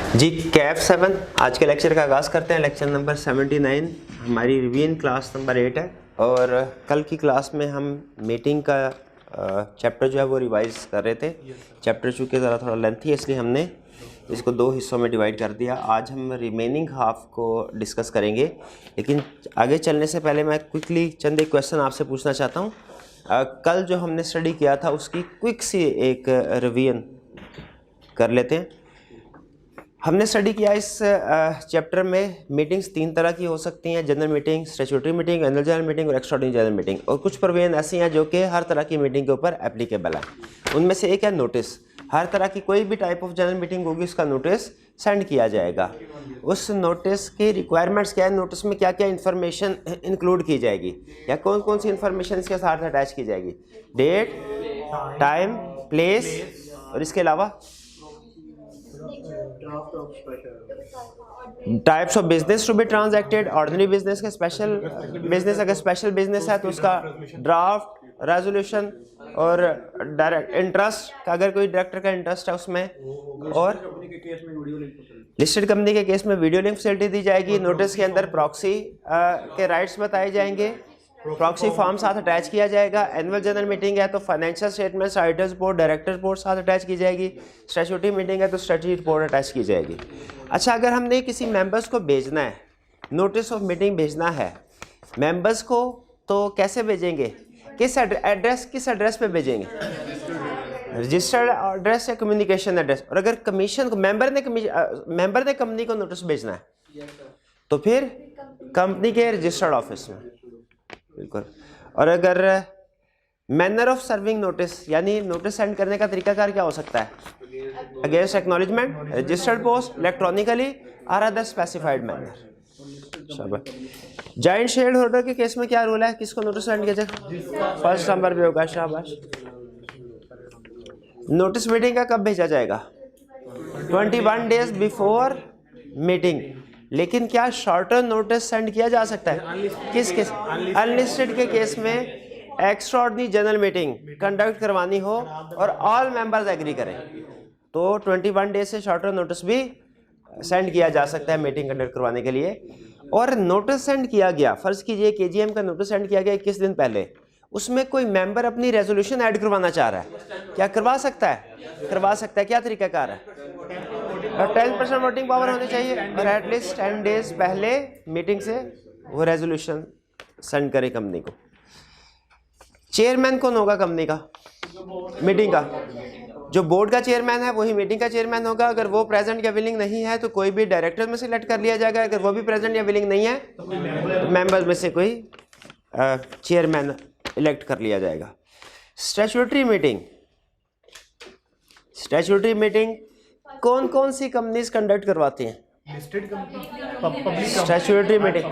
जी कैफ 7 आज के लेक्चर का आगाज़ करते हैं। लेक्चर नंबर 79 हमारी रिवीजन क्लास नंबर 8 है और कल की क्लास में हम मीटिंग का चैप्टर जो है वो रिवाइज कर रहे थे। चैप्टर चूँकि ज़रा थोड़ा लेंथी है इसलिए हमने इसको दो हिस्सों में डिवाइड कर दिया। आज हम रिमेनिंग हाफ को डिस्कस करेंगे, लेकिन आगे चलने से पहले मैं क्विकली चंद एक क्वेश्चन आपसे पूछना चाहता हूँ। कल जो हमने स्टडी किया था उसकी क्विक सी एक रिवीजन कर लेते हैं। हमने स्टडी किया इस चैप्टर में मीटिंग्स तीन तरह की हो सकती हैं: general meeting, statutory meeting, annual general meeting और एक्स्ट्राऑर्डिनरी जनरल मीटिंग। और कुछ प्रोविजन ऐसी हैं जो कि हर तरह की मीटिंग के ऊपर एप्लीकेबल है। उनमें से एक है नोटिस। हर तरह की कोई भी टाइप ऑफ जनरल मीटिंग होगी उसका नोटिस सेंड किया जाएगा। उस नोटिस की रिक्वायरमेंट्स क्या है, नोटिस में क्या क्या इन्फॉर्मेशन इंक्लूड की जाएगी या कौन कौन सी इन्फॉर्मेशन इसके साथ अटैच की जाएगी, डेट, टाइम, प्लेस और इसके अलावा types of business to be transacted, ordinary business के स्पेशल बिजनेस, अगर स्पेशल बिजनेस है तो उसका ड्राफ्ट, रेजोल्यूशन और डायरेक्ट इंटरेस्ट का अगर कोई डायरेक्टर का इंटरेस्ट है उसमें, और लिस्टेड कंपनी के केस में वीडियो लिंक फैसिलिटी दी जाएगी। नोटिस के अंदर प्रॉक्सी के राइट्स बताए जाएंगे, प्रॉक्सी फॉर्म साथ अटैच किया जाएगा। एनुअल जनरल मीटिंग है तो financial statements, auditors report, director report साथ अटैच की जाएगी। स्टैट्यूटरी मीटिंग है तो स्टैट्यूटरी रिपोर्ट अटैच की जाएगी। अच्छा, अगर हमने किसी मेंबर्स को भेजना है, नोटिस ऑफ मीटिंग भेजना है मेंबर्स को, तो कैसे भेजेंगे, किस एड्रेस पे भेजेंगे? रजिस्टर्ड एड्रेस या कम्युनिकेशन एड्रेस। और अगर कमीशन को मेंबर ने कंपनी को नोटिस भेजना है तो फिर कंपनी के रजिस्टर्ड ऑफिस में, बिल्कुल। और अगर मैनर ऑफ सर्विंग नोटिस, यानी नोटिस सेंड करने का तरीकाकार क्या हो सकता है? Against acknowledgement, registered post, electronically और other specified manner. Joint shareholder के केस में क्या रूल है, किसको नोटिस सेंड किया जाए? फर्स्ट नंबर पे होगा, शाबाश। नोटिस मीटिंग का कब भेजा जाएगा? 21 डेज बिफोर मीटिंग। लेकिन क्या शॉर्टर नोटिस सेंड किया जा सकता है? किस केस? अनलिस्टेड के केस में एक्स्ट्राऑर्डिनरी जनरल मीटिंग कंडक्ट करवानी हो और ऑल मेंबर्स एग्री करें तो 21 डेज से शॉर्टर नोटिस भी सेंड किया जा सकता है मीटिंग कंडक्ट करवाने के लिए। और नोटिस सेंड किया गया, फर्ज कीजिए केजीएम का नोटिस सेंड किया गया 21 दिन पहले, उसमें कोई मेंबर अपनी रेजोल्यूशन ऐड करवाना चाह रहा है, क्या करवा सकता है? करवा सकता है। क्या तरीकाकार है? 10% वोटिंग पावर होनी चाहिए और एटलीस्ट 10 डेज पहले मीटिंग से वो रेजोल्यूशन सेंड करे कंपनी को। चेयरमैन कौन होगा कंपनी का, मीटिंग का? जो बोर्ड का चेयरमैन है वही मीटिंग का चेयरमैन होगा। अगर वो प्रेजेंट या विलिंग नहीं है तो कोई भी डायरेक्टर में सिलेक्ट कर लिया जाएगा। अगर वो भी प्रेजेंट या विलिंग नहीं है तो मेंबर्स में से कोई चेयरमैन इलेक्ट कर लिया जाएगा। स्टैट्यूटरी मीटिंग, स्टैट्यूटरी मीटिंग कौन कौन सी कंपनीज कंडक्ट करवाती हैं? Statutory meeting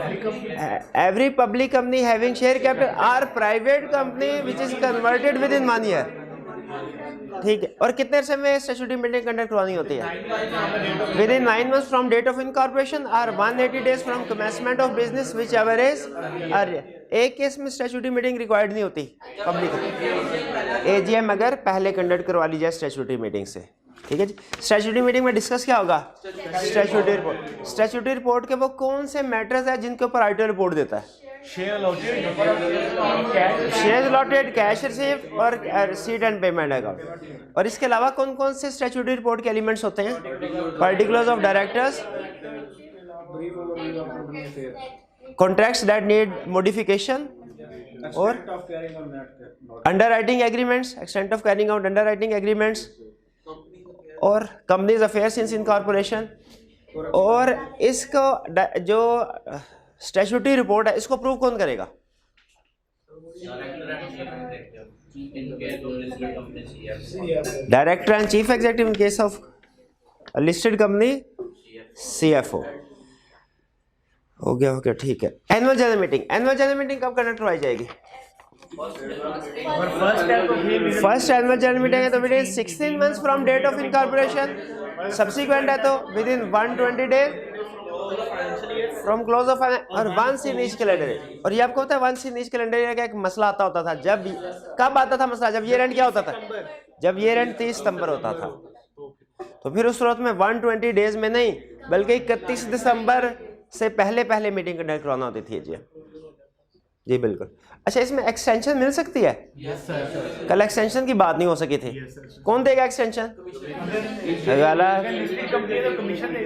every public company having share capital R private company which is converted with in 1 year. ठीक है। और कितने अरसे में स्टैट्यूटरी मीटिंग कंडक्ट करवानी होती है? Within 9 months from date of incorporation और 180 days from commencement of business whichever is earlier. एक केस में स्टैट्यूटरी मीटिंग रिक्वायर्ड नहीं होती पब्लिक, एजीएम अगर पहले कंडक्ट करवा ली जाए स्टैट्यूटरी मीटिंग से। ठीक है जी। स्टैट्यूटरी मीटिंग में डिस्कस क्या होगा? Statutory report. स्टैट्यूटरी रिपोर्ट के वो कौन से मैटर्स है जिनके ऊपर ऑडिटर रिपोर्ट देता है? शेयर अलॉटेड, कैश रिसीव्ड और रिसीट एंड पेमेंट अकाउंट। और इसके अलावा कौन कौन से स्टैट्यूटरी रिपोर्ट के एलिमेंट्स होते हैं? Particulars of directors, contracts that need modification और underwriting agreements, extent of carrying out underwriting agreements और कंपनीज अफेयर्स इन कॉर्पोरेशन। और इसको जो स्टैट्यूटरी रिपोर्ट है इसको अप्रूव कौन करेगा? Director and chief executive. In case of listed company CFO. हो गया, हो गया, ठीक है। Annual general meeting, annual general meeting कब कंडक्ट करवाई जाएगी? फर्स्ट एनुअल जनरल मीटिंग है तो within 16 months from date of incorporation. Subsequent है तो within 120 days from close of और 1 इन ईच कैलेंडर ईयर। और ये आपको पता है 1 इन ईच कैलेंडर ईयर का एक मसला आता होता था। जब कब आता था मसला? जब ईयर एंड क्या होता था? जब ईयर एंड 30 सितंबर होता था। तो फिर उस सूरत में 120 डेज में नहीं बल्कि 31 दिसंबर से पहले मीटिंग कंडक्ट करवाना होती थी जी बिल्कुल। अच्छा, इसमें एक्सटेंशन मिल सकती है? कल एक्सटेंशन की बात नहीं हो सकी थी। कौन देगा एक्सटेंशन?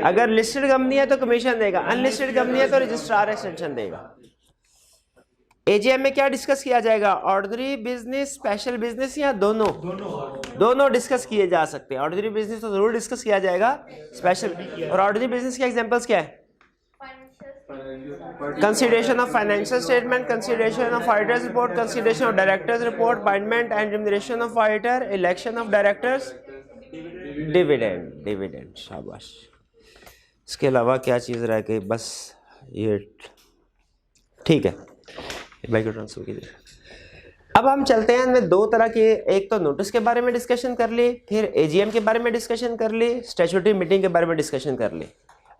अगर लिस्टेड कंपनी है तो कमीशन देगा, अनलिस्टेड कंपनी है तो रजिस्ट्रार एक्सटेंशन देगा। एजीएम में क्या डिस्कस किया जाएगा? ऑर्डिनरी बिजनेस, स्पेशल बिजनेस, या दोनों डिस्कस किए जा सकते हैं। ऑर्डिनरी बिजनेस तो जरूर डिस्कस किया जाएगा, स्पेशल और ऑर्डिनरी बिजनेस के एग्जांपल्स क्या है? Consideration of financial statement, consideration of auditors report, consideration of directors report, appointment and remuneration of auditor, election of directors, dividend. शाबाश। इसके अलावा क्या चीज़ रह गई? बस ये ठीक है, बाइक को ट्रांसफर कीजिए। अब हम चलते हैं, इनमें दो तरह के, एक तो नोटिस के बारे में डिस्कशन कर ली, फिर एजीएम के बारे में डिस्कशन कर ली, स्टैट्यूटरी मीटिंग के बारे में डिस्कशन कर ली।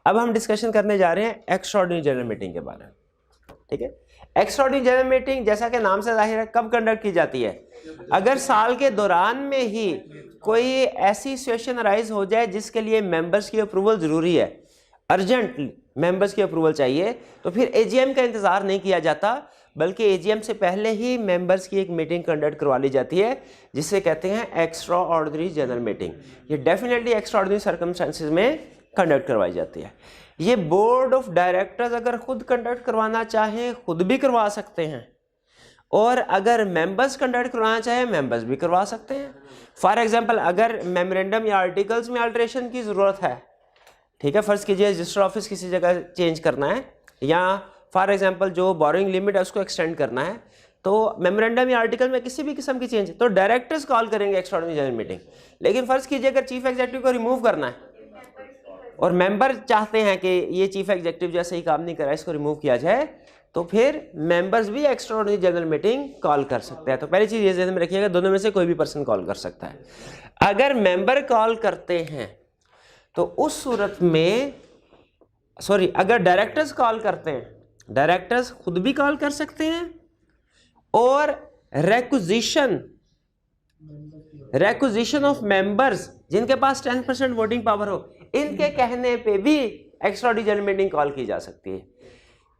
अब हम डिस्कशन करने जा रहे हैं एक्स्ट्राऑर्डिनरी जनरल मीटिंग के बारे में। ठीक है, एक्स्ट्राऑर्डिनरी जनरल मीटिंग जैसा कि नाम से जाहिर है कब कंडक्ट की जाती है? अगर साल के दौरान में ही कोई ऐसी सिचुएशन अराइज हो जाए जिसके लिए मेंबर्स की अप्रूवल जरूरी है, अर्जेंट मेंबर्स की अप्रूवल चाहिए, तो फिर एजीएम का इंतजार नहीं किया जाता, बल्कि एजीएम से पहले ही मेंबर्स की एक मीटिंग कंडक्ट करवा ली जाती है, जिसे कहते हैं एक्स्ट्रा ऑर्डिनरी जनरल मीटिंग। ये डेफिनेटली एक्स्ट्रा ऑर्डिनरी सर्कमस्टेंसेस में कंडक्ट करवाई जाती है। ये बोर्ड ऑफ डायरेक्टर्स अगर खुद कंडक्ट करवाना चाहें खुद भी करवा सकते हैं, और अगर मेंबर्स कंडक्ट करवाना चाहें मेंबर्स भी करवा सकते हैं। फॉर एग्जांपल, अगर मेमोरेंडम या आर्टिकल्स में अल्ट्रेशन की ज़रूरत है, ठीक है, फर्ज कीजिए रजिस्टर ऑफिस किसी जगह चेंज करना है, या फॉर एग्जांपल जो बोरोइंग लिमिट है उसको एक्सटेंड करना है, तो मेमोरेंडम या आर्टिकल में किसी भी किस्म की चेंज, तो डायरेक्टर्स कॉल करेंगे एक्स्ट्राऑर्डिनरी जनरल मीटिंग। लेकिन फर्ज कीजिए अगर चीफ एग्जीक्यूटिव को रिमूव करना है और मेंबर चाहते हैं कि ये चीफ एग्जीक्यूटिव जैसे ही काम नहीं कर रहा है, इसको रिमूव किया जाए, तो फिर मेंबर्स भी एक्स्ट्राऑर्डिनरी जनरल मीटिंग कॉल कर सकते हैं। तो पहली चीज़ ये ध्यान में रखिएगा, दोनों में से कोई भी पर्सन कॉल कर सकता है। अगर मेंबर कॉल करते हैं तो उस सूरत में, अगर डायरेक्टर्स कॉल करते हैं, डायरेक्टर्स खुद भी कॉल कर सकते हैं, और रेक्विजिशन ऑफ मेंबर्स जिनके पास 10% वोटिंग पावर हो, इनके कहने पे भी एक्स्ट्राऑर्डिनरी जनरल मीटिंग कॉल की जा सकती है।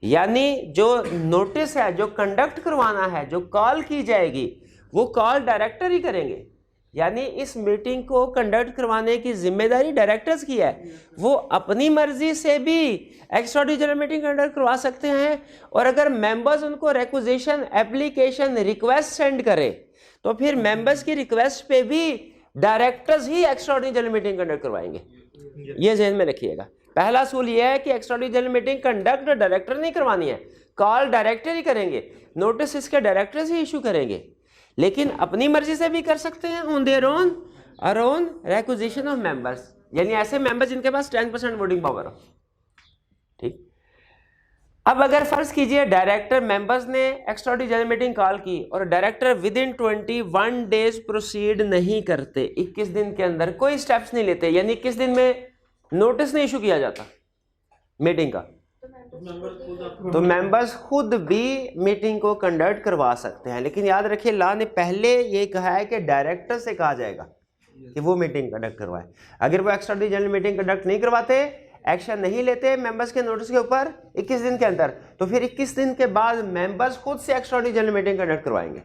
यानी जो नोटिस है, जो कंडक्ट करवाना है, जो कॉल की जाएगी, वो कॉल डायरेक्टर ही करेंगे। यानी इस मीटिंग को कंडक्ट करवाने की जिम्मेदारी डायरेक्टर्स की है। वो अपनी मर्जी से भी एक्स्ट्राऑर्डिनरी जनरल मीटिंग कंडक्ट करवा सकते हैं, और अगर मेंबर्स उनको रिक्वेजिशन, एप्लीकेशन, रिक्वेस्ट सेंड करे, तो फिर मेंबर्स की रिक्वेस्ट पे भी डायरेक्टर्स ही एक्स्ट्राऑर्डिनरी जनरल मीटिंग कंडक्ट करवाएंगे। ये ध्यान में रखिएगा। पहला असूल ये है कि extraordinary general meeting conduct director नहीं करवानी है, कॉल डायरेक्टर ही करेंगे, नोटिस इसके डायरेक्टर्स ही इशू करेंगे, लेकिन अपनी मर्जी से भी कर सकते हैं on their own requisition of members, यानी ऐसे मेंबर्स जिनके पास 10% वोटिंग पावर हो। ठीक। अब अगर फर्ज कीजिए डायरेक्टर, मेंबर्स ने एक्स्ट्राऑर्डिनरी जनरल मीटिंग कॉल की और director with in 21 days proceed नहीं करते, 21 दिन के अंदर कोई स्टेप्स नहीं लेते, यानी 21 दिन में नोटिस नहीं इशू किया जाता मीटिंग का, तो मेंबर्स खुद भी मीटिंग को कंडक्ट करवा सकते हैं। लेकिन याद रखिए, लॉ ने पहले ये कहा है कि डायरेक्टर से कहा जाएगा कि वो मीटिंग कंडक्ट करवाए। अगर वो एक्स्ट्राऑर्डिनरी जनरल मीटिंग कंडक्ट नहीं करवाते, एक्शन नहीं लेते मेंबर्स के नोटिस के ऊपर 21 दिन के अंदर, तो फिर 21 दिन के बाद मेंबर्स खुद से एक्स्ट्राऑर्डिनरी जनरल मीटिंग कंडक्ट करवाएंगे।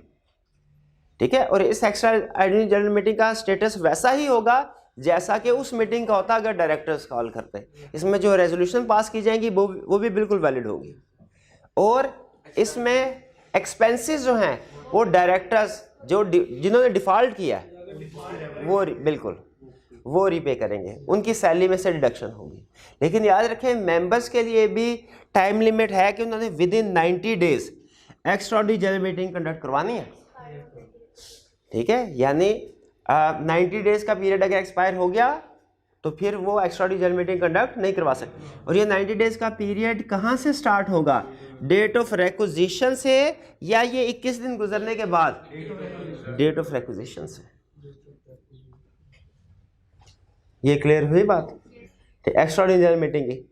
ठीक है, और इस एक्स्ट्राऑर्डिनरी जनरल मीटिंग का स्टेटस वैसा ही होगा जैसा कि उस मीटिंग का होता अगर डायरेक्टर्स कॉल करते। इसमें जो रेजोल्यूशन पास की जाएंगी वो भी बिल्कुल वैलिड होगी, और इसमें एक्सपेंसेस जो हैं वो डायरेक्टर्स जिन्होंने डिफॉल्ट किया है वो रिपे करेंगे, उनकी सैलरी में से डिडक्शन होगी। लेकिन याद रखें, मेंबर्स के लिए भी टाइम लिमिट है कि उन्होंने with in 90 days extraordinary general meeting conduct करवानी है। ठीक है, यानी 90 डेज का पीरियड अगर एक्सपायर हो गया तो फिर वो एक्स्ट्राऑर्डिनरी जनरल मीटिंग कंडक्ट नहीं करवा सकते। और ये 90 डेज का पीरियड कहाँ से स्टार्ट होगा? डेट ऑफ रिक्वेजिशन से, या ये 21 दिन गुजरने के बाद? डेट ऑफ रिक्वेजिशन से। ये क्लियर हुई बात? तो एक्स्ट्राऑर्डिनरी जनरल मीटिंग की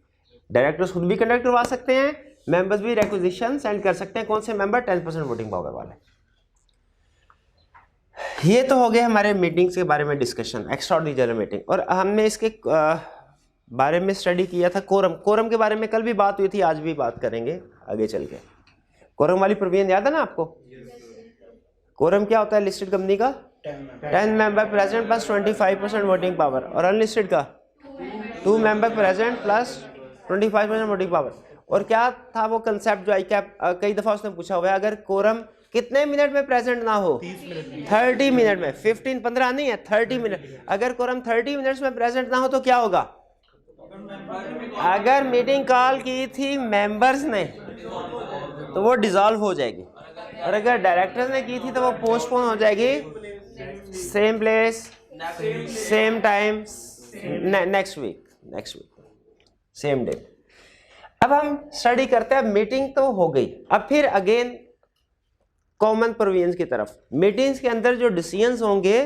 डायरेक्टर्स खुद भी कंडक्ट करवा सकते हैं, मेंबर्स भी रिक्वेजिशन सेंड कर सकते हैं। कौन से मेंबर? 10% वोटिंग पावर वाले। ये तो हो गया हमारे मीटिंग्स के बारे में डिस्कशन, एक्स्ट्राऑर्डिनरी जनरल मीटिंग। और हमने इसके बारे में स्टडी किया था कोरम के बारे में कल भी बात हुई थी, आज भी बात करेंगे आगे चल के। कोरम वाली प्रोविजन याद है ना आपको? कोरम क्या होता है लिस्टेड कंपनी का? 10 member present plus 25% voting power, और अनलिस्टेड का 2 member present plus 25% voting power. और क्या था वो कंसेप्ट जो आई कैप कई दफा उसने पूछा हुआ है, अगर कोरम कितने मिनट में प्रेजेंट ना हो? 30 मिनट में। 15 नहीं है, 30 मिनट। अगर कोरम 30 मिनट्स में प्रेजेंट ना हो तो क्या होगा? अगर मीटिंग कॉल की थी मेंबर्स ने तो वो डिसॉल्व हो जाएगी, और अगर डायरेक्टर्स ने की थी तो वो पोस्टपोन हो जाएगी, same place same time next week same day. अब हम स्टडी करते हैं, मीटिंग तो हो गई, अब फिर अगेन कॉमन प्रोविजंस की तरफ। मीटिंग्स के अंदर जो डिसीजंस होंगे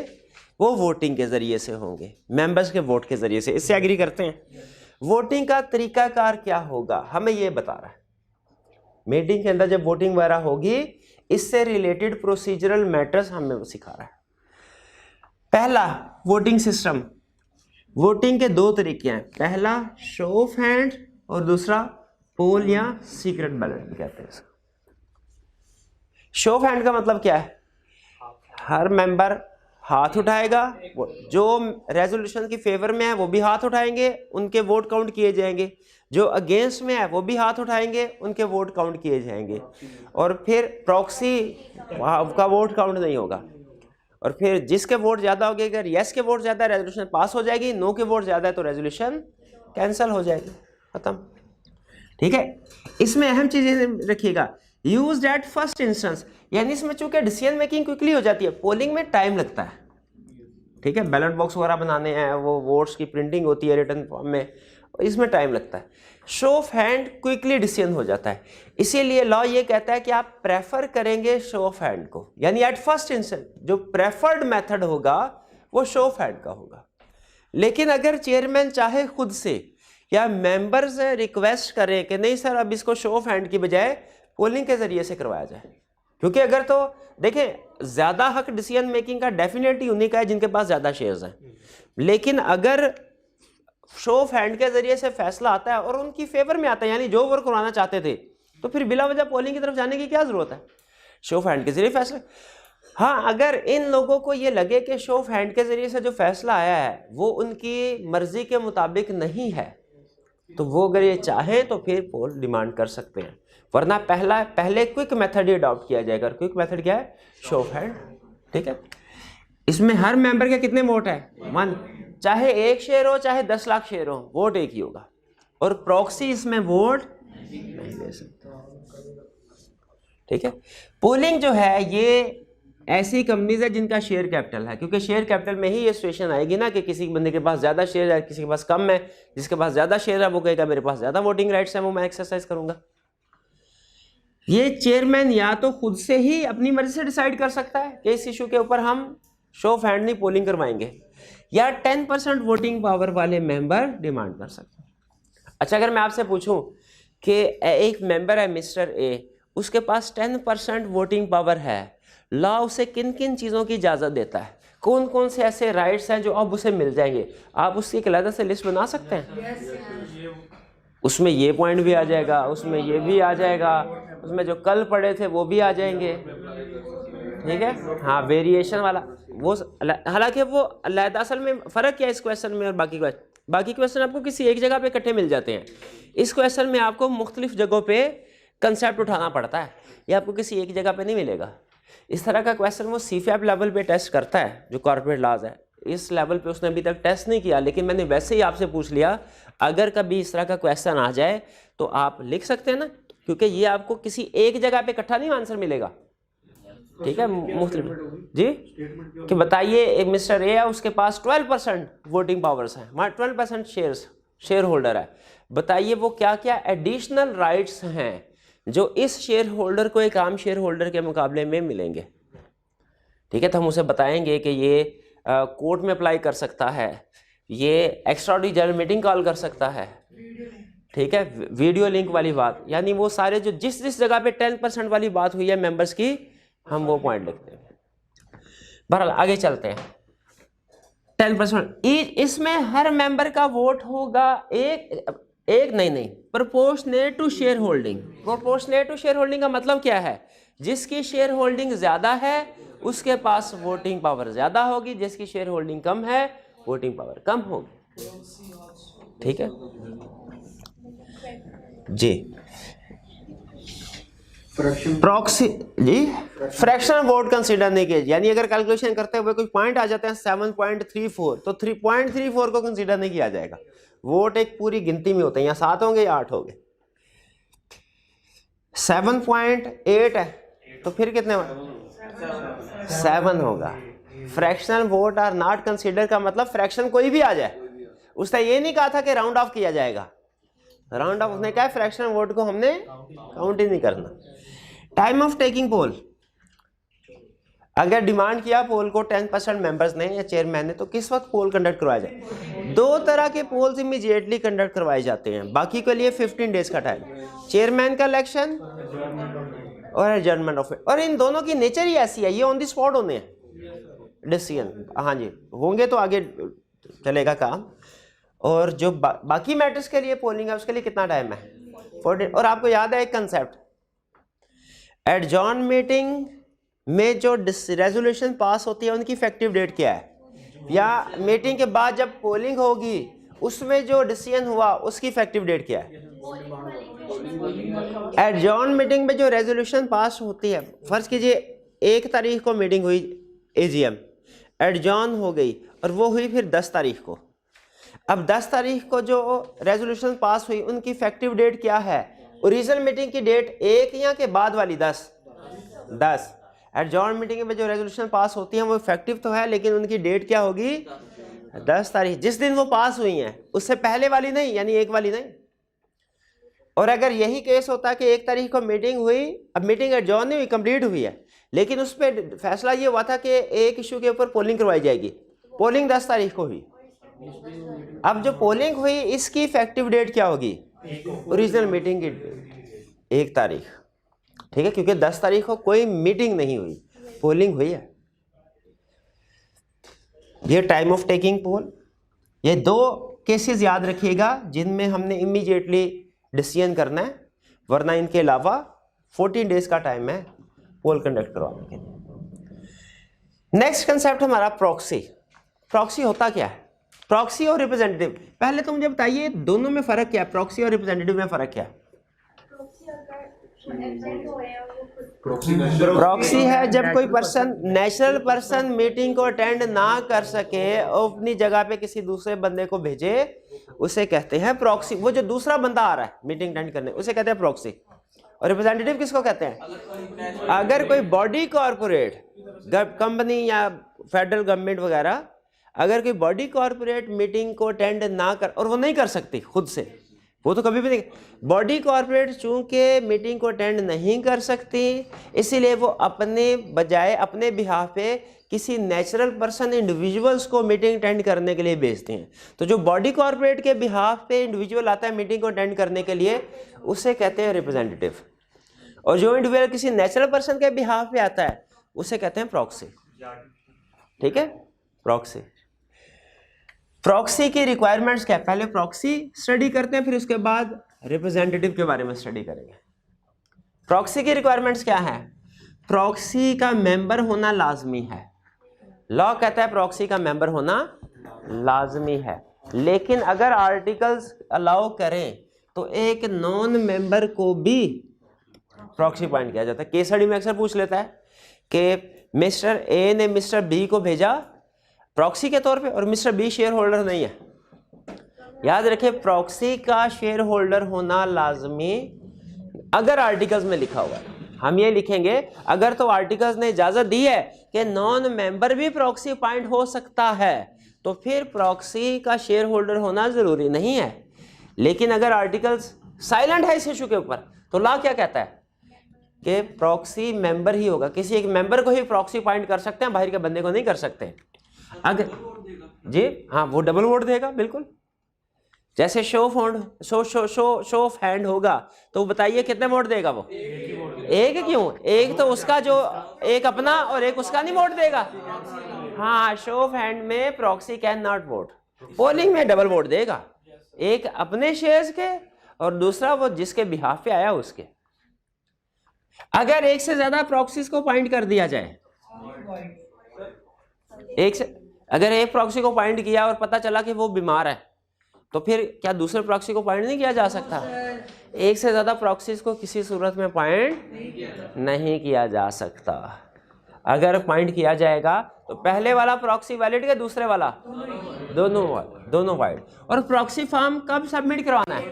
वो वोटिंग के जरिए से होंगे, मेंबर्स के वोट के जरिए से। इससे एग्री करते हैं? वोटिंग का तरीकाकार क्या होगा हमें ये बता रहा है। मीटिंग के अंदर जब वोटिंग वगैरह होगी, इससे रिलेटेड प्रोसीजरल मैटर्स हमें वो सिखा रहा है। पहला वोटिंग सिस्टम, वोटिंग के 2 तरीके हैं, पहला शो ऑफ हैंड और दूसरा पोल या सीक्रेट बैलेट कहते हैं इसको। शो ऑफ हैंड का मतलब क्या है? हर मेंबर हाथ उठाएगा, जो रेजोल्यूशन की फेवर में है वो भी हाथ उठाएंगे, उनके वोट काउंट किए जाएंगे, जो अगेंस्ट में है वो भी हाथ उठाएंगे, उनके वोट काउंट किए जाएंगे, और फिर प्रॉक्सी का वोट काउंट नहीं होगा, और फिर जिसके वोट ज्यादा होंगे, अगर यस के वोट ज्यादा है रेजोल्यूशन पास हो जाएगी, नो के वोट ज्यादा है तो रेजोल्यूशन कैंसिल हो जाएगी, खत्म। ठीक है, इसमें अहम चीजें रखिएगा, यूज्ड एट फर्स्ट इंस्टेंस, यानी इसमें चूंकि डिसीजन मेकिंग क्विकली हो जाती है, पोलिंग में टाइम लगता है। ठीक है, बैलेट बॉक्स वगैरह बनाने हैं, वो वोट्स की प्रिंटिंग होती है रिटर्न फॉर्म में, इसमें टाइम लगता है। Show off hand quickly decision हो जाता है, इसीलिए लॉ ये कहता है कि आप प्रेफर करेंगे शो ऑफ हैंड को, यानी एट फर्स्ट इंस्टेंस जो प्रेफर्ड मेथड होगा वो शो ऑफ हैंड का होगा। लेकिन अगर चेयरमैन चाहे खुद से या मेंबर से रिक्वेस्ट करें कि नहीं सर अब इसको शो ऑफ हैंड की बजाय पोलिंग के जरिए से करवाया जाए, क्योंकि अगर तो देखें ज्यादा हक डिसीजन मेकिंग का डेफिनेटली उन्हीं का है जिनके पास ज्यादा शेयर्स हैं, लेकिन अगर शो ऑफ हैंड के जरिए से फैसला आता है और उनकी फेवर में आता है, यानी जो वर्क करवाना चाहते थे, तो फिर बिला वजह पोलिंग की तरफ जाने की क्या जरूरत है? शो ऑफ हैंड के जरिए फैसला। हाँ, अगर इन लोगों को ये लगे कि शो ऑफ हैंड के जरिए से जो फैसला आया है वो उनकी मर्जी के मुताबिक नहीं है, तो वो अगर ये चाहे तो फिर पोल डिमांड कर सकते हैं, वरना पहले क्विक मेथड ही अडॉप्ट किया जाएगा। क्विक मेथड क्या है? Show off hand. ठीक है, इसमें हर मेंबर के कितने वोट है? 1, चाहे 1 शेयर हो चाहे 10 लाख शेयर हो, वोट एक ही होगा, और प्रॉक्सी इसमें वोट नहीं दे सकता। ठीक है, पोलिंग जो है ये ऐसी कंपनीज है जिनका शेयर कैपिटल है, क्योंकि शेयर कैपिटल में ही ये सिचुएशन आएगी ना कि किसी बंदे के पास ज्यादा शेयर है, किसी के पास कम है, जिसके पास ज्यादा शेयर है वो कहेगा मेरे पास ज्यादा वोटिंग राइट्स है, वो मैं एक्सरसाइज करूंगा। ये चेयरमैन या तो खुद से ही अपनी मर्जी से डिसाइड कर सकता है कि इस इशू के ऊपर हम शो ऑफ हैंड नहीं पोलिंग करवाएंगे, या 10% वोटिंग पावर वाले मेंबर डिमांड कर सकते हैं। अच्छा, अगर मैं आपसे पूछूं कि एक मेंबर है मिस्टर ए, उसके पास 10% वोटिंग पावर है, लॉ उसे किन किन चीज़ों की इजाज़त देता है, कौन कौन से ऐसे राइट्स हैं जो अब उसे मिल जाएंगे, आप उसकी एक अलग से लिस्ट बना सकते हैं? उसमें ये पॉइंट भी आ जाएगा, उसमें ये भी आ जाएगा, उसमें जो कल पढ़े थे वो भी आ जाएंगे। ठीक है, हाँ, वेरिएशन वाला वो, हालांकि वो अलग, असल में फ़र्क क्या है इस क्वेश्चन में और बाकी क्वेश्चन आपको किसी एक जगह पे इकट्ठे मिल जाते हैं। इस क्वेश्चन में आपको मुख्तलिफ जगहों पे कंसेप्ट उठाना पड़ता है, ये आपको किसी एक जगह पे नहीं मिलेगा। इस तरह का क्वेश्चन वो CFAP लेवल पे टेस्ट करता है, जो कॉर्पोरेट लॉज है, इस लेवल पे उसने अभी तक टेस्ट नहीं किया, लेकिन मैंने वैसे ही आपसे पूछ लिया, अगर कभी इस तरह का क्वेश्चन आ जाए तो आप लिख सकते हैं ना, क्योंकि ये आपको किसी एक जगह पे इकट्ठा नहीं आंसर मिलेगा। ठीक है, मुख्तलिफ जी, कि बताइए एक मिस्टर ए है, उसके पास 12% वोटिंग पावर्स हैं, 12% शेयर होल्डर है, बताइए वो क्या क्या एडिशनल राइट्स हैं जो इस शेयर होल्डर को एक आम शेयर होल्डर के मुकाबले में मिलेंगे। ठीक है, तो हम उसे बताएंगे कि ये कोर्ट में अप्लाई कर सकता है, ये एक्स्ट्राऑर्डिनरी जनरल मीटिंग कॉल कर सकता है। ठीक है, वीडियो लिंक वाली बात, यानी वो सारे जो जिस जगह पे 10% वाली बात हुई है मेंबर्स की, हम वो पॉइंट लिखते हैं। बहरहाल आगे चलते हैं। 10% इसमें हर मेंबर का वोट होगा एक नहीं proportionate to share holding. Proportionate to share holding का मतलब क्या है? जिसकी शेयर होल्डिंग ज्यादा है उसके पास वोटिंग पावर ज्यादा होगी, जिसकी शेयर होल्डिंग कम है वोटिंग पावर कम होगी। ठीक है जी। प्रॉक्सी जी फ्रैक्शनल वोट कंसीडर नहीं किया, यानी अगर कैलकुलेशन करते हुए कोई पॉइंट आ जाते हैं 7.34 तो 3.34 को कंसीडर नहीं किया जाएगा। वोट एक पूरी गिनती में होते हैं, या 7 होंगे या 8 होंगे। 7.8 है तो फिर कितने 7 होगा। Fractional vote are not consider का मतलब फ्रैक्शन कोई भी आ जाए, उसने ये नहीं कहा था कि राउंड ऑफ किया जाएगा। राउंड ऑफ उसने कहा फ्रैक्शनल वोट को हमने काउंट ही नहीं करना। टाइम ऑफ टेकिंग पोल, अगर डिमांड किया पोल को 10% मेंबर्स ने या चेयरमैन ने, तो किस वक्त पोल कंडक्ट करवाया जाए? 2 तरह के पोल्स इमीडिएटली कंडक्ट करवाए जाते हैं, बाकी के लिए 15 डेज का टाइम। चेयरमैन का इलेक्शन और एडजर्नमेंट ऑफ, और इन दोनों की नेचर ही ऐसी है, ये ऑन द स्पॉट होने हैं डिसीजन। हाँ जी, होंगे तो आगे चलेगा काम। और जो बाकी मैटर्स के लिए पोलिंग है उसके लिए कितना टाइम है? 14। और आपको याद है एक कंसेप्ट, एडजॉर्न मीटिंग में जो रेजोल्यूशन पास होती है उनकी इफेक्टिव डेट क्या है? या मीटिंग के बाद जब पोलिंग होगी उसमें जो डिसीजन हुआ उसकी इफेक्टिव डेट क्या है? एडजॉर्न मीटिंग में जो रेजोल्यूशन पास होती है, फर्ज कीजिए 1 तारीख को मीटिंग हुई एजीएम, एडजॉर्न हो गई और वो हुई फिर 10 तारीख को। अब 10 तारीख को जो रेजोल्यूशन पास हुई उनकी इफेक्टिव डेट क्या है? ओरिजिनल मीटिंग की डेट 1 या के बाद वाली 10। एडजॉर्न मीटिंग में जो रेजोल्यूशन पास होती है वो इफेक्टिव तो है, लेकिन उनकी डेट क्या होगी? 10 तारीख, जिस दिन वो पास हुई हैं, उससे पहले वाली नहीं, यानी 1 वाली नहीं। और अगर यही केस होता है कि 1 तारीख को मीटिंग हुई, अब मीटिंग एडजॉर्न नहीं हुई, कंप्लीट हुई है, लेकिन उस पर फैसला ये हुआ था कि एक इशू के ऊपर पोलिंग करवाई जाएगी, पोलिंग 10 तारीख को हुई। अब जो पोलिंग हुई इसकी इफेक्टिव डेट क्या होगी? ओरिजिनल मीटिंग की 1 तारीख, ठीक है, क्योंकि 10 तारीख को कोई मीटिंग नहीं हुई, पोलिंग हुई है। ये टाइम ऑफ टेकिंग पोल, ये 2 केसेस याद रखिएगा जिनमें हमने इमीडिएटली डिसीजन करना है, वरना इनके अलावा 14 डेज का टाइम है पोल कंडक्ट करवाने के लिए। नेक्स्ट कंसेप्ट हमारा प्रॉक्सी। प्रॉक्सी होता क्या है? प्रॉक्सी और रिप्रेजेंटेटिव, पहले तो मुझे बताइए दोनों में फर्क क्या है? प्रॉक्सी और रिप्रेजेंटेटिव में फर्क क्या है? प्रॉक्सी है जब कोई पर्सन, नेचुरल पर्सन मीटिंग को अटेंड ना कर सके और अपनी जगह पे किसी दूसरे बंदे को भेजे, उसे कहते हैं प्रॉक्सी। वो जो दूसरा बंदा आ रहा है मीटिंग अटेंड करने, उसे कहते हैं प्रॉक्सी। और रिप्रेजेंटेटिव किसको कहते हैं? अगर कोई बॉडी कॉर्पोरेट, कंपनी या फेडरल गवर्नमेंट वगैरह, अगर कोई बॉडी कॉर्पोरेट मीटिंग को अटेंड ना कर, और वो नहीं कर सकती खुद से, वो तो कभी भी नहीं, बॉडी कॉर्पोरेट चूंकि मीटिंग को अटेंड नहीं कर सकती, इसीलिए वो अपने बजाय अपने बिहाफ पे किसी नेचुरल पर्सन, इंडिविजुअल्स को मीटिंग अटेंड करने के लिए भेजते हैं। तो जो बॉडी कॉर्पोरेट के बिहाफ पे इंडिविजुअल आता है मीटिंग को अटेंड करने के लिए, उसे कहते हैं रिप्रेजेंटेटिव। और जो इंडिविजुअल किसी नेचुरल पर्सन के बिहाफ पे आता है उसे कहते हैं प्रॉक्सी। ठीक है, प्रॉक्सी। प्रॉक्सी की रिक्वायरमेंट्स क्या है? पहले प्रॉक्सी स्टडी करते हैं, फिर उसके बाद रिप्रेजेंटेटिव के बारे में स्टडी करेंगे। प्रॉक्सी की रिक्वायरमेंट्स क्या है? प्रॉक्सी का मेंबर होना लाजमी है। लॉ कहता है प्रॉक्सी का मेंबर होना लाजमी है, लेकिन अगर आर्टिकल्स अलाउ करें तो एक नॉन मेंबर को भी प्रॉक्सी अपॉइंट किया जाता है। केस स्टडी में अक्सर पूछ लेता है कि मिस्टर ए ने मिस्टर बी को भेजा प्रॉक्सी के तौर पे और मिस्टर बी शेयर होल्डर नहीं है। याद रखें, प्रॉक्सी का शेयर होल्डर होना लाजमी अगर आर्टिकल्स में लिखा हुआ है। हम ये लिखेंगे अगर तो आर्टिकल्स ने इजाजत दी है कि नॉन मेंबर भी प्रॉक्सी अपॉइंट हो सकता है, तो फिर प्रॉक्सी का शेयर होल्डर होना जरूरी नहीं है। लेकिन अगर आर्टिकल्स साइलेंट है इस इशू के ऊपर, तो लॉ क्या कहता है कि प्रॉक्सी मेंबर ही होगा, किसी एक मेंबर को ही प्रॉक्सी अपॉइंट कर सकते हैं, बाहर के बंदे को नहीं कर सकते। अगर जी हाँ, वो डबल वोट देगा, बिल्कुल। जैसे शो ऑफ हैंड होगा तो बताइए कितने वोट देगा? वो एक क्यों, एक तो उसका जो एक अपना और एक उसका नहीं वोट देगा। हाँ, शो ऑफ हैंड में proxy can not vote, polling में डबल वोट देगा, एक अपने शेयर्स के और दूसरा वो जिसके बिहाफ पे आया उसके। अगर एक से ज्यादा प्रॉक्सीज को पॉइंट कर दिया जाए, एक से अगर एक प्रॉक्सी को पॉइंट किया और पता चला कि वो बीमार है, तो फिर क्या दूसरे प्रॉक्सी को पॉइंट नहीं किया जा सकता? एक से ज्यादा प्रॉक्सीज को किसी सूरत में पॉइंट नहीं किया जा सकता। अगर पॉइंट किया जाएगा तो पहले वाला प्रॉक्सी वैलिड या दूसरे वाला, दोनों वैलिड। और प्रॉक्सी फॉर्म कब सबमिट करवाना है?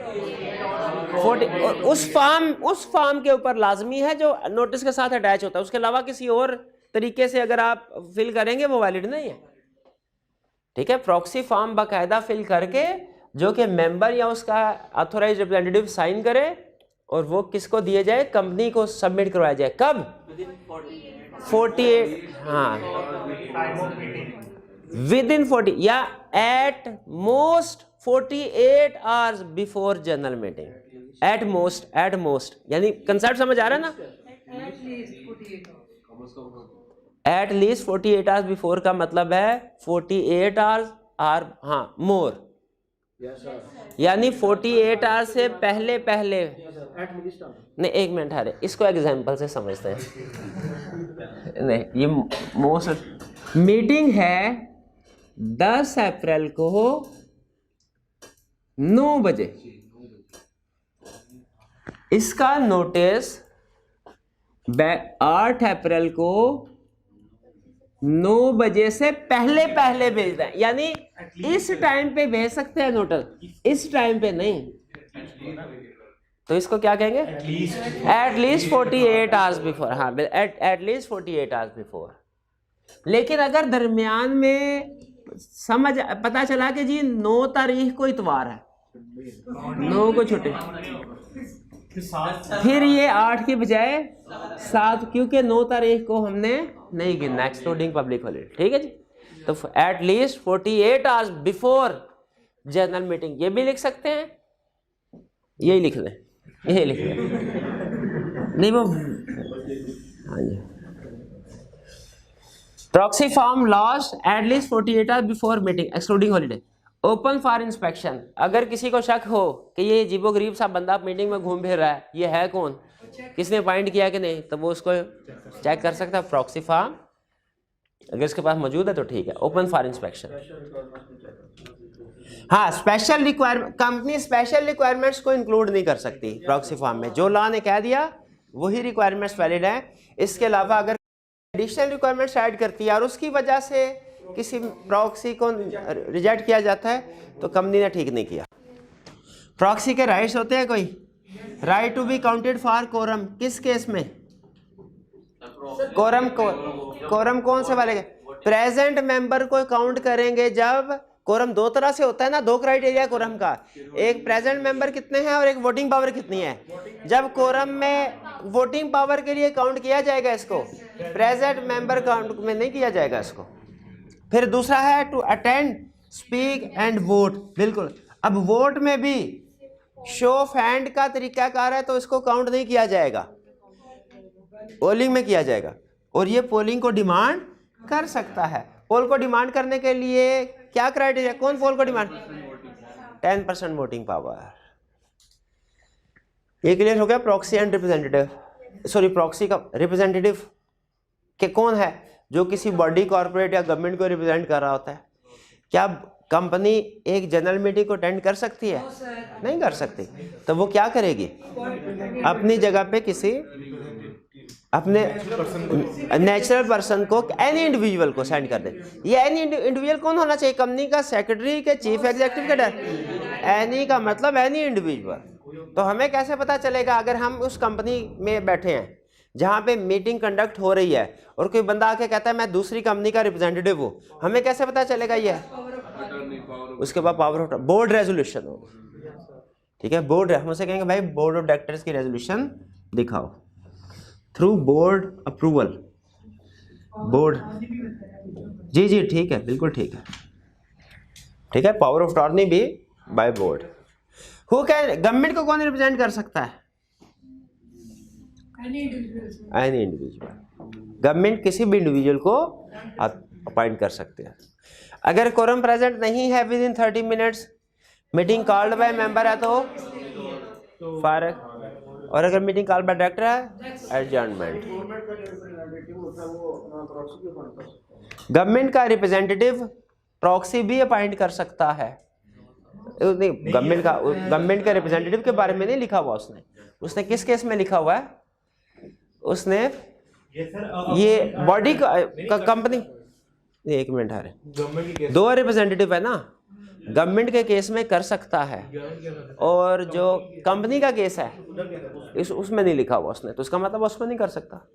40। और उस फॉर्म के ऊपर लाजमी है जो नोटिस के साथ अटैच होता है, उसके अलावा किसी और तरीके से अगर आप फिल करेंगे वो वैलिड नहीं है। ठीक है, प्रॉक्सी फॉर्म बाकायदा फिल करके जो कि मेंबर या उसका ऑथोराइज रिप्रेजेंटेटिव साइन करे और वो किसको दिए जाए? कंपनी को सबमिट करवाया जाए। कब? 48, हाँ, विद इन 40 या at most 48 hours before general meeting. At most यानी कंसेप्ट समझ आ रहा है ना? एट लीस्ट 48 आवर्स बिफोर का मतलब है 48 आवर्स आर, हाँ, मोर, यानी 48 आवर्स से पहले नहीं, एक मिनट हरे, इसको एग्जांपल से समझते हैं। नहीं, ये मोस्ट मीटिंग है 10 अप्रैल को 9 बजे, इसका नोटिस 8 अप्रैल को 9 बजे से पहले भेज दें, यानी इस टाइम पे भेज सकते हैं नोटिस, इस टाइम पे नहीं। तो इसको क्या कहेंगे? Eight least 48 hours before. हाँ, एट लीस्ट 48 आवर्स बिफोर। लेकिन अगर दरमियान में पता चला कि जी 9 तारीख को इतवार है, 9 को छुट्टी, फिर ये 8 की बजाय 7, क्योंकि 9 तारीख को हमने नहीं गिनना, एक्सक्लूडिंग पब्लिक हॉलिडे। ठीक है जी, तो eight least 48 hours before general meeting, ये भी लिख सकते हैं, यही लिख लें, यही लिख लें। नहीं वो, हाँ जी, proxy form last at least 48 hours before meeting excluding holiday. Open for inspection. अगर किसी को शक हो कि ये अजीबो गरीब सा बंदा मीटिंग में घूम फिर रहा है, ये है कौन, किसने पॉइंट किया कि नहीं, तो वो उसको चेक कर सकता है। प्रॉक्सी फॉर्म अगर इसके पास मौजूद है तो ठीक है। Open for inspection. हाँ, special requirement, company special requirements को इंक्लूड नहीं कर सकती प्रॉक्सी फॉर्म में। जो लॉ ने कह दिया वही रिक्वायरमेंट्स वैलिड हैं। इसके अलावा अगर एडिशनल रिक्वायरमेंट्स ऐड करती है और उसकी वजह से किसी प्रॉक्सी को रिजेक्ट किया जाता है तो कंपनी ने ठीक नहीं किया। प्रॉक्सी के राइट्स होते हैं कोई, right to be counted for quorum. किस केस में? कोरम कौन से वाले? प्रेजेंट मेंबर को काउंट करेंगे जब कोरम दो तरह से होता है ना, दो क्राइटेरिया कोरम का, एक प्रेजेंट मेंबर कितने हैं और एक वोटिंग पावर कितनी है। जब कोरम में वोटिंग पावर के लिए काउंट किया जाएगा इसको, प्रेजेंट मेंबर काउंट में नहीं किया जाएगा इसको। फिर दूसरा है to attend, speak and vote. बिल्कुल, अब वोट में भी शो ऑफ हैंड का तरीकाकार है तो इसको काउंट नहीं किया जाएगा, पोलिंग में किया जाएगा। और ये पोलिंग को डिमांड कर सकता है। पोल को डिमांड करने के लिए क्या क्राइटेरिया, कौन पोल को डिमांड? 10% voting power. ये क्लियर हो गया। Proxy and representative, sorry, proxy का रिप्रेजेंटेटिव के कौन है? जो किसी बॉडी, कॉर्पोरेट या गवर्नमेंट को रिप्रेजेंट कर रहा होता है। क्या कंपनी एक जनरल मीटिंग को अटेंड कर सकती है? नहीं कर सकती। तो वो क्या करेगी? अपनी जगह पे किसी अपने नेचुरल पर्सन को, एनी इंडिविजुअल को सेंड कर दे। ये एनी इंडिविजुअल कौन होना चाहिए? कंपनी का सेक्रेटरी के, चीफ एग्जीक्यूटिव के डायरेक्टर। एनी का मतलब एनी इंडिविजुअल। तो हमें कैसे पता चलेगा अगर हम उस कंपनी में बैठे हैं जहाँ पे मीटिंग कंडक्ट हो रही है और कोई बंदा आके कहता है मैं दूसरी कंपनी का रिप्रेजेंटेटिव हूँ, हमें कैसे पता चलेगा? ये उसके बाद पावर ऑफ बोर्ड रेजोल्यूशन होगा। ठीक है, बोर्ड, हम उसे कहेंगे भाई बोर्ड ऑफ डायरेक्टर्स की रेजोल्यूशन दिखाओ थ्रू बोर्ड अप्रूवल। बोर्ड, जी जी ठीक है, बिल्कुल ठीक है, ठीक है। पावर ऑफ अटॉर्नी भी by board. Who can, government को कौन रिप्रेजेंट कर सकता है? एनी इंडिविजुअल, गवर्नमेंट किसी भी इंडिविजुअल को अपॉइंट कर सकते हैं। अगर कोरम प्रेजेंट नहीं है with in 30 minutes, meeting called by member है तो फारग, और अगर मीटिंग कॉल्ड बाय डायरेक्टर है एडजर्नमेंट। गवर्नमेंट का रिप्रेजेंटेटिव प्रॉक्सी भी अपॉइंट कर सकता है, नहीं गवर्नमेंट का रिप्रेजेंटेटिव के बारे में नहीं लिखा हुआ उसने किस केस में लिखा हुआ है, उसने ये बॉडी का कंपनी, एक मिनट आ रहे, दो रिप्रेजेंटेटिव है ना, गवर्नमेंट के केस में कर सकता है और जो कंपनी का केस है उसमें नहीं लिखा हुआ उसने, तो उसका मतलब उसमें नहीं कर सकता।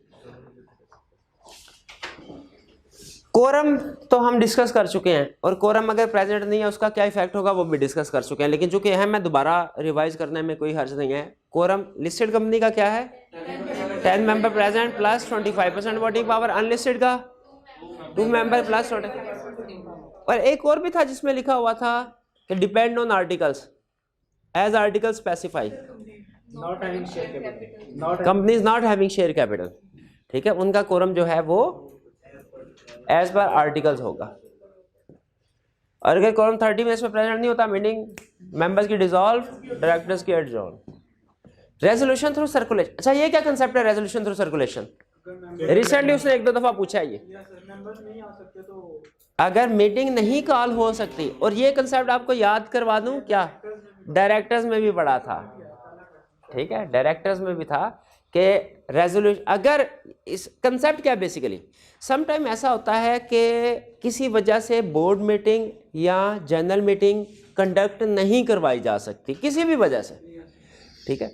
कोरम तो हम डिस्कस कर चुके हैं, और कोरम अगर प्रेजेंट नहीं है उसका क्या इफेक्ट होगा वो भी डिस्कस कर चुके हैं, लेकिन चूंकि है मैं दोबारा रिवाइज करने में कोई हर्ज नहीं है। कोरम लिस्टेड कंपनी का क्या है, 10 member present plus 25% voting power, unlisted का 2 मेंबर प्लस 20। और एक और भी था जिसमें लिखा हुआ था कि depend on articles as article specify, companies not having share capital, ठीक है, उनका कोरम जो है वो एज पर आर्टिकल्स होगा। और अगर कोरम 30 मिनट्स में प्रेजेंट नहीं होता, मीटिंग मेंबर्स की डिसॉल्व, डायरेक्टर्स की एडजॉर्न। रेजोल्यूशन थ्रू सर्कुलेशन, अच्छा ये क्या कंसेप्ट है रेजोल्यूशन थ्रू सर्कुलेशन, रिसेंटली उसने 1-2 दफा पूछा है ये, अगर मीटिंग नहीं कॉल हो सकती, और ये कंसेप्ट आपको याद करवा दूं क्या, डायरेक्टर्स में भी पढ़ा था, ठीक है, डायरेक्टर्स में भी था कि रेजोल्यूशन, अगर इस कंसेप्ट क्या बेसिकली, सम टाइम ऐसा होता है कि किसी वजह से बोर्ड मीटिंग या जनरल मीटिंग कंडक्ट नहीं करवाई जा सकती किसी भी वजह से, ठीक है,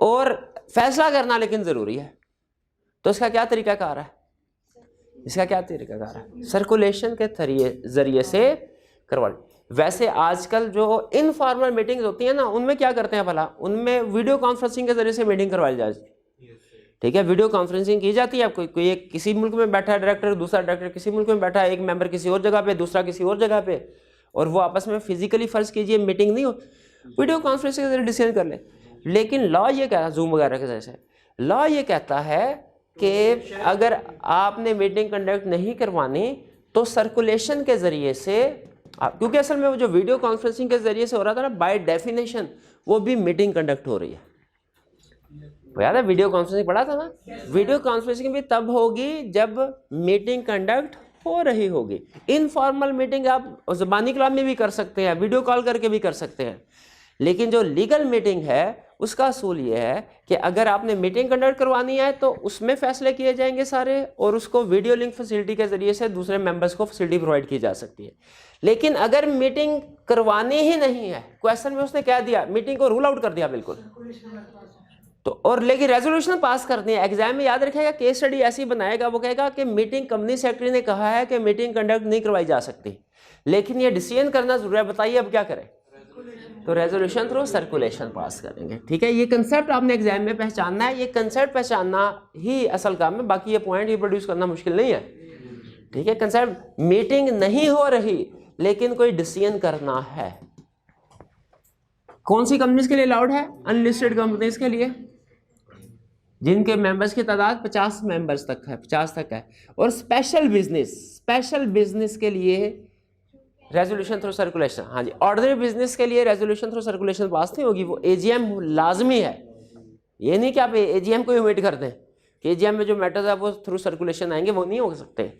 और फैसला करना लेकिन ज़रूरी है, तो इसका क्या तरीकाकार है, इसका क्या तरीकाकार है, सर्कुलेशन के जरिए से करवा। वैसे आजकल जो इनफॉर्मल मीटिंग्स होती हैं ना, उनमें क्या करते हैं भला, उनमें वीडियो कॉन्फ्रेंसिंग के जरिए से मीटिंग करवाई जाती है, ठीक है, वीडियो कॉन्फ्रेंसिंग की जाती है। कोई एक किसी मुल्क में बैठा है डायरेक्टर, दूसरा डायरेक्टर किसी मुल्क में बैठा है, एक मेंबर किसी और जगह पे, दूसरा किसी और जगह पे, और वो आपस में फिजिकली फर्ज कीजिए मीटिंग नहीं हो, वीडियो कॉन्फ्रेंसिंग के जरिए डिसीजन कर ले। लेकिन लॉ ये कहता है, जूम वगैरह के जैसे लॉ ये कहता है कि अगर आपने मीटिंग कंडक्ट नहीं करवानी तो सर्कुलेशन के जरिए से, क्योंकि असल में वो जो वीडियो कॉन्फ्रेंसिंग के जरिए से हो रहा था ना, बाय डेफिनेशन वो भी मीटिंग कंडक्ट हो रही है। याद है वीडियो कॉन्फ्रेंसिंग पढ़ा था ना, वीडियो कॉन्फ्रेंसिंग भी तब होगी जब मीटिंग कंडक्ट हो रही होगी। इनफॉर्मल मीटिंग आप ज़बानी कलाम में भी कर सकते हैं, वीडियो कॉल करके भी कर सकते हैं, लेकिन जो लीगल मीटिंग है उसका असूल ये है कि अगर आपने मीटिंग कंडक्ट करवानी है तो उसमें फैसले किए जाएंगे सारे, और उसको वीडियो लिंक फैसिलिटी के जरिए से दूसरे मेंबर्स को फैसिलिटी प्रोवाइड की जा सकती है। लेकिन अगर मीटिंग करवानी ही नहीं है, क्वेश्चन में उसने क्या दिया, मीटिंग को रूल आउट कर दिया बिल्कुल, तो और लेकिन रेजोल्यूशन पास करनी है, एग्जाम में याद रखेगा, केस स्टडी ऐसी बनाएगा, वो कहेगा कि मीटिंग कंपनी सेक्रेटरी ने कहा है कि मीटिंग कंडक्ट नहीं करवाई जा सकती, लेकिन ये डिसीजन करना जरूरी है, बताइए अब क्या करें, तो रेजोल्यूशन थ्रू सर्कुलेशन पास करेंगे, ठीक है। ये कंसेप्ट आपने एग्जाम में पहचानना है, ये कंसेप्ट पहचानना ही असल काम है, बाकी ये पॉइंट ही प्रोड्यूस करना मुश्किल नहीं है, ठीक है। कंसेप्ट मीटिंग नहीं हो रही लेकिन कोई डिसीजन करना है, कौन सी कंपनीज के लिए अलाउड है, अनलिस्टेड कंपनीज के लिए जिनके मेंबर्स की तादाद 50 मेंबर्स तक है, 50 तक है, और स्पेशल बिजनेस के लिए रेजोल्यूशन थ्रू सर्कुलेशन। हाँ जी, ऑर्डिनरी बिजनेस के लिए रेजोल्यूशन थ्रू सर्कुलेशन पास नहीं होगी, वो एजीएम लाजमी है। ये नहीं कि आप एजीएम को इन्वाइट कर दें कि एजीएम में जो मैटर्स है वो थ्रू सर्कुलेशन आएंगे, वो नहीं हो सकते।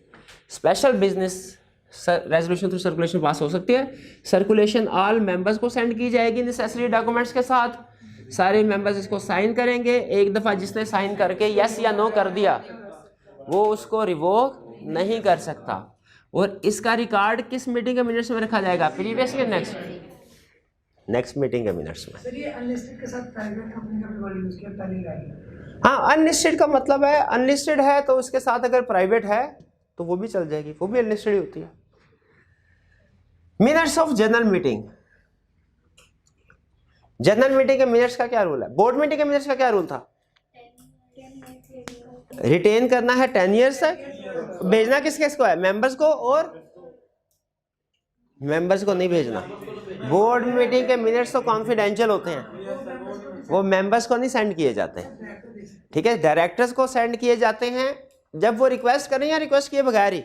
Special business resolution through circulation pass हो सकती है। सर्कुलेशन ऑल मेंबर्स को सेंड की जाएगी नेसेसरी डॉक्यूमेंट्स के साथ, सारे मेंबर्स इसको साइन करेंगे। एक दफ़ा जिसने साइन करके यस या नो कर दिया वो उसको रिवोक नहीं कर सकता, और इसका रिकॉर्ड किस मीटिंग के मिनट्स में रखा जाएगा, प्रीवियस या नेक्स्ट मीटिंग के मिनट्स में। सर ये अनलिस्टेड के साथ प्राइवेट कंपनी का भी वर्ड यूज किया पहले ही है। हाँ, अनलिस्टेड का मतलब है, अनलिस्टेड है तो उसके साथ अगर प्राइवेट है तो वो भी चल जाएगी, वो भी अनलिस्टेड ही होती है। Minutes of general meeting, general meeting के मिनट्स का क्या रूल है, बोर्ड मीटिंग के मिनट्स का क्या रूल था, रिटेन करना है 10 ईयर्स तक, भेजना किस किस को है, मेंबर्स को, और मेंबर्स को नहीं भेजना, बोर्ड मीटिंग के मिनट्स तो कॉन्फिडेंशियल होते हैं, वो मेंबर्स को नहीं सेंड किए जाते हैं, ठीक है, डायरेक्टर्स को सेंड किए जाते हैं जब वो रिक्वेस्ट करें या रिक्वेस्ट किए बगैर ही,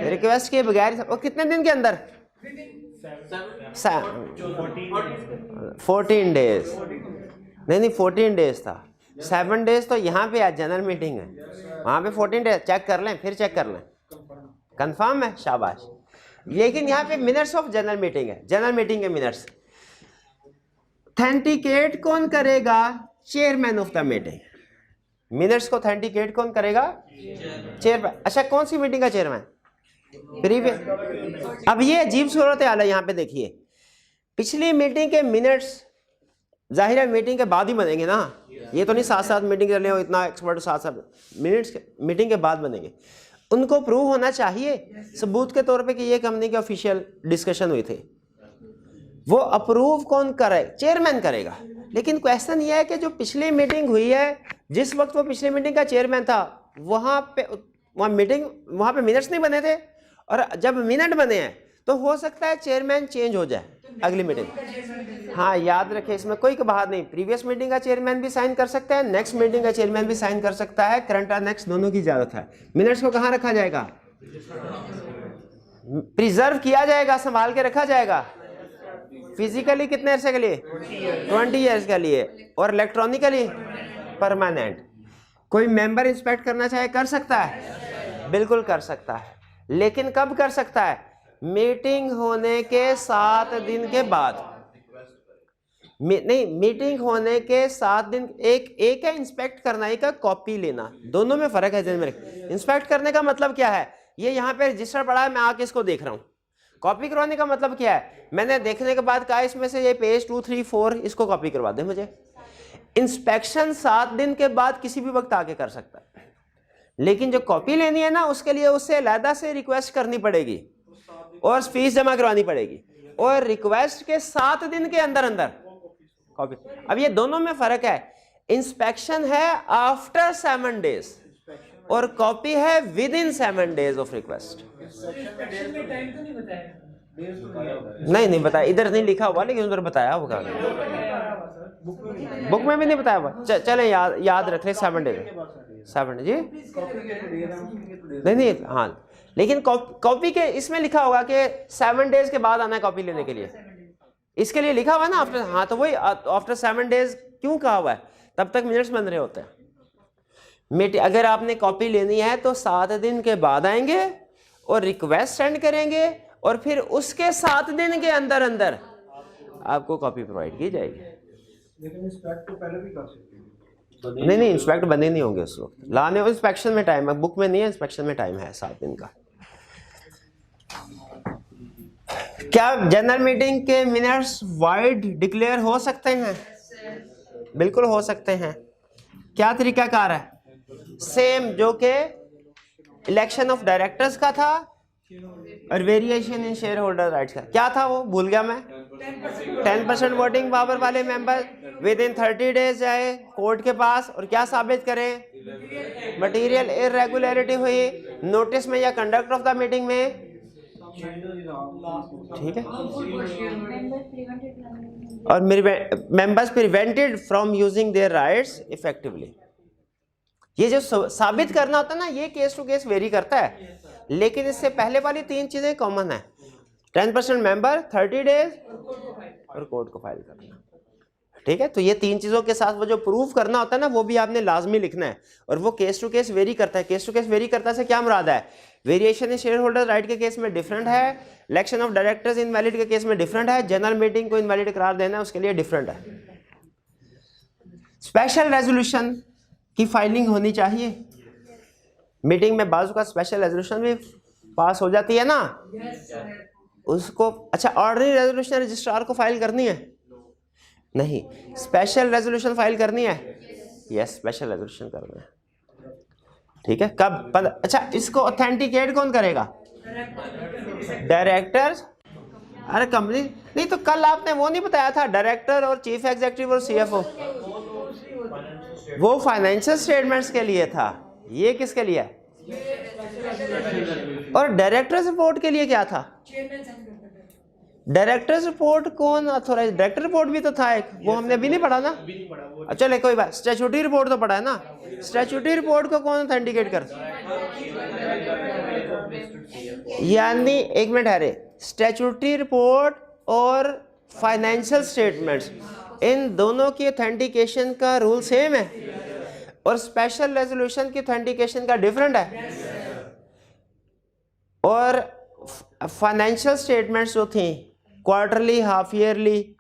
रिक्वेस्ट किए बगैर। और कितने दिन के अंदर? 14 डेज, नहीं 14 डेज था, 7 डेज तो यहाँ पे आज जनरल मीटिंग है, वहाँ पे 14 डेज। चेक कर लें, फिर चेक कर लें, कंफर्म है, शाबाश। लेकिन यहाँ पे मिनट्स ऑफ जनरल मीटिंग है, जनरल मीटिंग के मिनट्स। ऑथेंटिकेट कौन करेगा? Chairman of the meeting. Minutes को ऑथेंटिकेट कौन करेगा? चेयरमैन। अच्छा, कौन सी मीटिंग का चेयरमैन? प्रीवियस। अब ये अजीब सूरत हाल है, यहाँ पे देखिए, पिछली मीटिंग के मिनट्स जाहिर है मीटिंग के बाद ही बनेंगे ना, ये तो नहीं साथ साथ मीटिंग कर ले हो, इतना एक्सपर्ट साथ साथ मिनट्स मीटिंग के बाद बनेंगे। उनको प्रूव होना चाहिए सबूत के तौर पे कि ये कंपनी के ऑफिशियल डिस्कशन हुई थी। वो अप्रूव कौन करे? चेयरमैन करेगा। लेकिन क्वेश्चन ये है कि जो पिछली मीटिंग हुई है, जिस वक्त वो पिछली मीटिंग का चेयरमैन था, वहाँ पे मिनट्स नहीं बने थे, और जब मिनट बने हैं तो हो सकता है चेयरमैन चेंज हो जाए अगली मीटिंग। हाँ, याद रखें, इसमें कोई बात नहीं, प्रीवियस मीटिंग का चेयरमैन भी साइन कर सकता है, नेक्स्ट मीटिंग का चेयरमैन भी साइन कर सकता है, करंट और नेक्स्ट दोनों की इजाजत है। मिनट्स को कहाँ रखा जाएगा? प्रिजर्व किया जाएगा, संभाल के रखा जाएगा। फिजिकली कितने अरसे के लिए? 20 ईयर्स के लिए, और इलेक्ट्रॉनिकली परमानेंट। कोई मेंबर इंस्पेक्ट करना चाहे कर सकता है, बिल्कुल कर सकता है, लेकिन कब कर सकता है? मीटिंग होने के 7 दिन के बाद। नहीं, मीटिंग होने के 7 दिन। एक है इंस्पेक्ट करना, एक है कॉपी लेना, दोनों में फर्क है। इंस्पेक्ट करने का मतलब क्या है? ये यहाँ पे रजिस्टर पड़ा है, मैं आके इसको देख रहा हूँ। कॉपी करवाने का मतलब क्या है? मैंने देखने के बाद कहा इसमें से ये पेज 2, 3, 4 इसको कॉपी करवा दे मुझे। इंस्पेक्शन 7 दिन के बाद किसी भी वक्त आके कर सकता है, लेकिन जो कॉपी लेनी है ना, उसके लिए उससे अलहदा से रिक्वेस्ट करनी पड़ेगी और फीस जमा करवानी पड़ेगी, और रिक्वेस्ट के 7 दिन के अंदर अंदर कॉपी। अब ये दोनों में फर्क है, इंस्पेक्शन है आफ्टर 7 डेज और कॉपी है with in 7 days of request. नहीं बताया, इधर नहीं लिखा हुआ, लेकिन उधर बताया होगा, बुक में भी नहीं बताया हुआ। चले याद रख ले 7 डेज। 7 जी नहीं, हाँ, लेकिन कॉपी के इसमें लिखा होगा कि 7 डेज के बाद आना है कॉपी लेने के लिए, इसके लिए लिखा हुआ है ना आफ्टर। हाँ, तो वही आफ्टर 7 डेज क्यों कहा हुआ है? तब तक मिनट्स बन रहे होते हैं। अगर आपने कॉपी लेनी है तो 7 दिन के बाद आएंगे और रिक्वेस्ट सेंड करेंगे, और फिर उसके 7 दिन के अंदर अंदर आपको कॉपी प्रोवाइड की जाएगी। लेकिन इंस्पेक्ट तो पहले भी कर सकते हैं। नहीं, इंस्पेक्ट बने नहीं होंगे उस वक्त, लाने और इंस्पेक्शन में टाइम है, बुक में नहीं है, इंस्पेक्शन में टाइम है 7 दिन का। क्या जनरल मीटिंग के मिनट्स वाइड डिक्लेयर हो सकते हैं? बिल्कुल हो सकते हैं। क्या तरीकाकार है? सेम जो कि इलेक्शन ऑफ डायरेक्टर्स का था और variation in share holder rights का। क्या था वो? भूल गया मैं। 10% वोटिंग पावर वाले मेंबर विद इन 30 डेज जाए कोर्ट के पास और क्या साबित करें? मटेरियल इरेगुलरिटी हुई नोटिस में या कंडक्ट ऑफ द मीटिंग में, ठीक है, और members prevented from using their rights effectively. ये जो साबित करना होता है ना, ये केस टू केस वेरी करता है, लेकिन इससे पहले वाली 3 चीजें कॉमन है। 10% मेंबर, 30 डेज और कोर्ट को फाइल करना, ठीक है। तो ये 3 चीजों के साथ वो जो प्रूफ करना होता है ना, वो भी आपने लाजमी लिखना है, और वो केस टू केस वेरी करता है। केस टू केस वेरी करता है से क्या मुराद है? Variation in share holder right के केस में डिफरेंट है, इलेक्शन ऑफ डायरेक्टर्स इनवैलिड के केस में डिफरेंट है, जनरल मीटिंग को इनवैलिड करार देना है उसके लिए डिफरेंट है। स्पेशल रेजोल्यूशन की फाइलिंग होनी चाहिए मीटिंग में। बाजू का स्पेशल रेजोल्यूशन भी पास हो जाती है ना, उसको। अच्छा, ऑर्डिनरी रेजोल्यूशन रजिस्ट्रार को फाइल करनी है? नहीं, स्पेशल रेजोल्यूशन फाइल करनी है। यस, स्पेशल रेजोल्यूशन करना है, ठीक है। कब? अच्छा, इसको ऑथेंटिकेट कौन करेगा? डायरेक्टर्स। अरे कंपनी नहीं, तो कल आपने वो नहीं बताया था, डायरेक्टर और चीफ एग्जीक्यूटिव और सीएफओ, वो फाइनेंशियल स्टेटमेंट्स के लिए था, ये किसके लिए है? और डायरेक्टर्स रिपोर्ट के लिए क्या था? डायरेक्टर्स रिपोर्ट कौन अथॉराइज, डायरेक्टर रिपोर्ट भी तो था एक, वो हमने अभी नहीं पढ़ा ना। चले कोई बात, स्टैट्यूटरी रिपोर्ट तो पढ़ा है ना। स्टैट्यूटरी रिपोर्ट को कौन ऑथेंटिकेट कर, यानी एक मिनट है रे, स्टैट्यूटरी रिपोर्ट और फाइनेंशियल स्टेटमेंट्स, इन दोनों की ऑथेंटिकेशन का रूल सेम है और स्पेशल रेजोल्यूशन की ऑथेंटिकेशन का डिफरेंट है। और फाइनेंशियल स्टेटमेंट्स जो थी क्वार्टरली, हाफ ईयरली,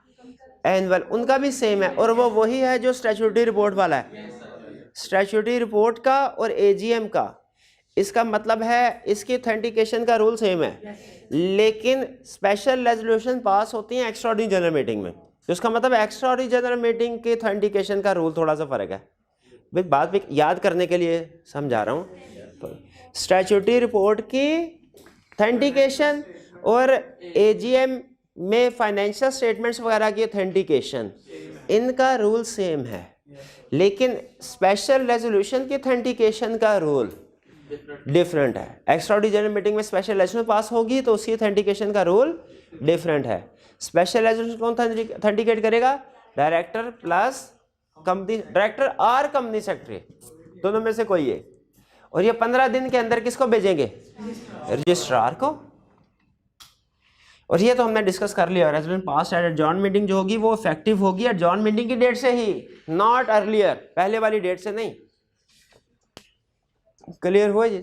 एनुअल, उनका भी सेम है और वो वही है जो स्टैट्यूटरी रिपोर्ट वाला है। स्टैट्यूटरी रिपोर्ट का और एजीएम का, इसका मतलब है इसकी ऑथेंटिकेशन का रूल सेम है, लेकिन स्पेशल रेजोल्यूशन पास होती हैं एक्स्ट्राऑर्डिनरी जनरल मीटिंग में, तो इसका मतलब एक्स्ट्राऑर्डिनरी जनरल मीटिंग की ऑथेंटिकेशन का रूल थोड़ा सा फर्क है। भाई बात भी याद करने के लिए समझा रहा हूँ। स्टैट्यूटरी रिपोर्ट की ऑथेंटिकेशन और एजीएम में फाइनेंशियल स्टेटमेंट्स वगैरह की ऑथेंटिकेशन, इनका रूल सेम है, लेकिन स्पेशल रेजोल्यूशन की ऑथेंटिकेशन का रूल डिफरेंट है। एक्स्ट्राऑर्डिनरी जनरल मीटिंग में स्पेशल रेजोल्यूशन पास होगी तो उसकी ऑथेंटिकेशन का रूल डिफरेंट है। स्पेशल रेजोल्यूशन कौन ऑथेंटिकेट करेगा, डायरेक्टर प्लस कंपनी, डायरेक्टर और कंपनी सेक्रेटरी, दोनों में से कोई है। और ये 15 दिन के अंदर किसको भेजेंगे, रजिस्ट्रार को। और ये तो हमने डिस्कस कर लिया, रेजोल्यूशन पास एट जॉन मीटिंग जो होगी वो इफेक्टिव होगी एट जॉन मीटिंग की डेट से ही, नॉट अर्लियर, पहले वाली डेट से नहीं। क्लियर हुआ जी?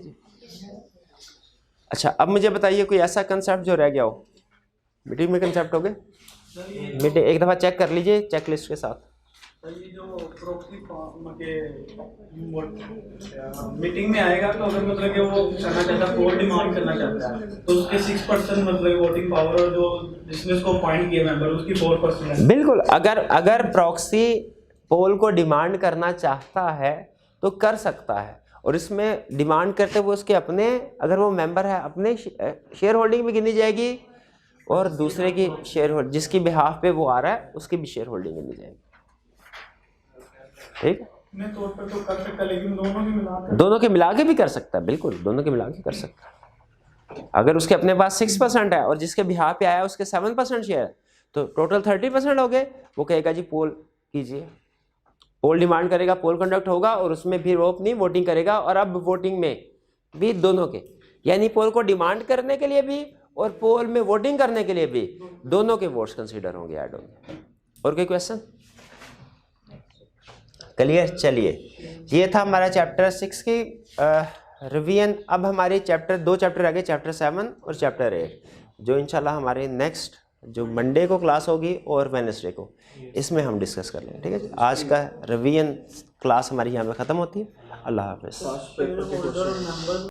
अच्छा, अब मुझे बताइए कोई ऐसा कंसेप्ट जो रह गया हो मीटिंग में। कंसेप्ट हो गए मीटिंग, एक दफ़ा चेक कर लीजिए चेकलिस्ट के साथ। ये जो प्रॉक्सी के मीटिंग में आएगा तो अगर मतलब कि वो करना चाहता है, पोल डिमांड करना चाहता है, तो उसके 6% मतलब वोटिंग पावर, और जो जिसने उसको अपॉइंट किया मेंबर उसकी 4% है। बिल्कुल, अगर प्रॉक्सी पोल को डिमांड करना चाहता है तो कर सकता है, और इसमें डिमांड करते हुए उसके अपने, अगर वो मेंबर है, अपने शेयर होल्डिंग भी गिनी जाएगी और दूसरे की शेयर होल्डिंग, जिसकी बिहाफ पे वो आ रहा है उसकी भी शेयर होल्डिंग गिनी जाएगी। ठीक, तौर पर तो कर सकता है, लेकिन दोनों के मिला के भी कर सकता है। बिल्कुल, दोनों के मिला के कर सकता है। अगर उसके अपने पास 6% है और जिसके बिहाफ पे आया उसके 7% शेयर, तो टोटल 30% हो गए। वो कहेगा जी पोल कीजिए, पोल डिमांड करेगा, पोल कंडक्ट होगा और उसमें फिर वो अपनी वोटिंग करेगा। और अब वोटिंग में भी दोनों के, यानी पोल को डिमांड करने के लिए भी और पोल में वोटिंग करने के लिए भी दोनों के वोट्स कंसीडर होंगे, ऐड होंगे। और कोई क्वेश्चन? क्लियर? चलिए, ये था हमारा चैप्टर 6 की रिवीजन। अब हमारे दो चैप्टर आ गए, चैप्टर 7 और चैप्टर 8, जो इंशाल्लाह हमारे नेक्स्ट जो मंडे को क्लास होगी और वेडनेसडे को, इसमें हम डिस्कस कर लेंगे। ठीक है, आज का रिवीजन क्लास हमारी यहाँ पे ख़त्म होती है। अल्लाह हाफिज़।